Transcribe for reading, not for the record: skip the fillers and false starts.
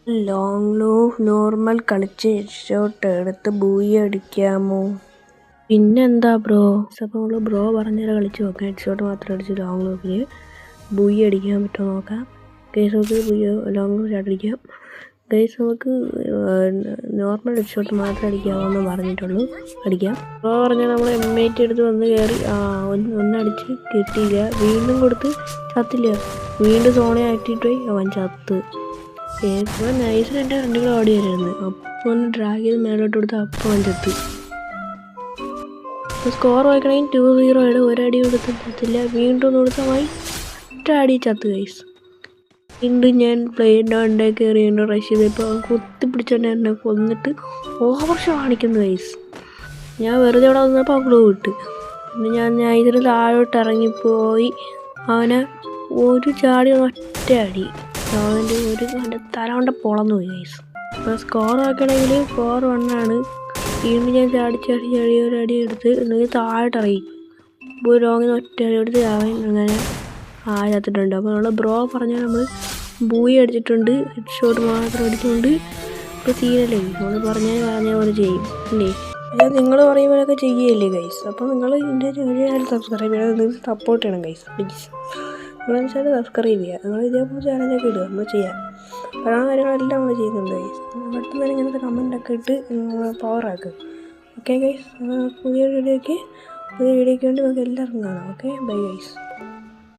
Long ലൂഫ് normal കളിച്ച് headshot എടുത്ത് buoy അടിക്കാമോ? പിന്നെന്താ ബ്രോ. അപ്പോൾ നമ്മൾ ബ്രോ പറഞ്ഞേരം കളിച്ച് നോക്കാം. ഹെഡ്ഷോട്ട് മാത്രം അടിച്ച് ലോങ് ലൂഫിൽ ബൂയി അടിക്കാൻ പറ്റുമോ നോക്കാം. കേസ് നമുക്ക് ലോങ് ലൂഫ് ഷോട്ട് അടിക്കാം. കേസ് നമുക്ക് നോർമൽ ഹെഡ്ഷോട്ട് മാത്രം അടിക്കാമെന്ന് പറഞ്ഞിട്ടുള്ളൂ. അടിക്കാം. ബ്രോ പറഞ്ഞാൽ നമ്മൾ M80 എടുത്ത് വന്ന് കയറി ഒന്നടിച്ച് കിട്ടിയില്ല. വീണ്ടും കൊടുത്ത് ചത്തില്ല. വീണ്ടും സോണെ ആക്കിയിട്ട് പോയി അവൻ ചത്ത്. ഇപ്പോൾ നൈസിൽ എൻ്റെ രണ്ടുകൾ ഓടി വരുന്നത്. അപ്പോൾ ഒന്ന് ഡ്രാഗ് ചെയ്ത് മേലോട്ട് കൊടുത്ത് അപ്പോൾ അവൻ ചത്ത്. ഇപ്പോൾ സ്കോർ വായിക്കണമെങ്കിൽ 2-0 ഒരടി കൊടുത്ത് ചത്തില്ല. വീണ്ടും ഒന്ന് കൊടുത്ത് അവൻ ഒറ്റ അടി ചത്ത് ഗൈസ്. വീണ്ടും ഞാൻ പ്ലേറ്റ് ഡൗണിൻ്റെ കയറി റഷ് ചെയ്തപ്പോൾ അവൻ കുത്തിപ്പിടിച്ചോണ്ട് എന്നെ കൊന്നിട്ട് ഓവർഷോ കാണിക്കുന്നു ഗൈസ്. ഞാൻ വെറുതെ അവിടെ വന്നപ്പോൾ അവൻ ഗ്ലൂ ഇട്ട്. പിന്നെ ഞാൻ ഇതിന് താഴോട്ട് ഇറങ്ങിപ്പോയി അവനെ ഒരു ചാടി ഒറ്റ അടി. അവൻ്റെ അവൻ്റെ തല കൊണ്ട് പൊളന്നു പോയി ഗൈസ്. അപ്പോൾ സ്കോർ ആക്കണമെങ്കിൽ 4-1. വീണ്ടും ഞാൻ ചാടി ഒരടി എടുത്ത് എന്നിട്ട് താഴോട്ട് ഇറങ്ങി ഇപ്പോൾ ലോങ്ങിൽ ഒറ്റ അടി എടുത്ത് അവൻ അങ്ങനെ ചത്തിട്ടുണ്ട്. അപ്പോൾ നമ്മൾ ബ്രോ പറഞ്ഞാൽ നമ്മൾ ബൂയി അടിച്ചിട്ടുണ്ട്. ഹെഡ് ഷോട്ട് മാത്രം അടിച്ചുകൊണ്ട് ഇപ്പോൾ സീനല്ലേ. നമ്മൾ പറഞ്ഞ പോലെ ചെയ്യും അല്ലേ. അല്ലാതെ നിങ്ങൾ പറയുമ്പോഴൊക്കെ ചെയ്യുകയല്ലേ ഗൈസ്. അപ്പോൾ നിങ്ങൾ എൻ്റെ ചാനൽ സബ്സ്ക്രൈബ് ചെയ്യണം. നിങ്ങൾ സപ്പോർട്ട് ചെയ്യണം ഗൈസ് പ്ലീസ്. നിങ്ങളെന്ന് വെച്ചാൽ സബ്സ്ക്രൈബ് ചെയ്യുക. നിങ്ങൾ ഇതേപോലെ ചാനലൊക്കെ ഇടുക. നമ്മൾ ചെയ്യാം. പറയുന്ന കാര്യങ്ങളെല്ലാം നമ്മൾ ചെയ്യുന്നുണ്ട് ഗൈസ്. പെട്ടെന്ന് തന്നെ ഇങ്ങനത്തെ കമൻറ്റൊക്കെ ഇട്ട് പവറാക്കുക. Okay guys. പുതിയ വീഡിയോയ്ക്ക് വേണ്ടി നമുക്ക് എല്ലാവർക്കും കാണാം. Okay bye guys.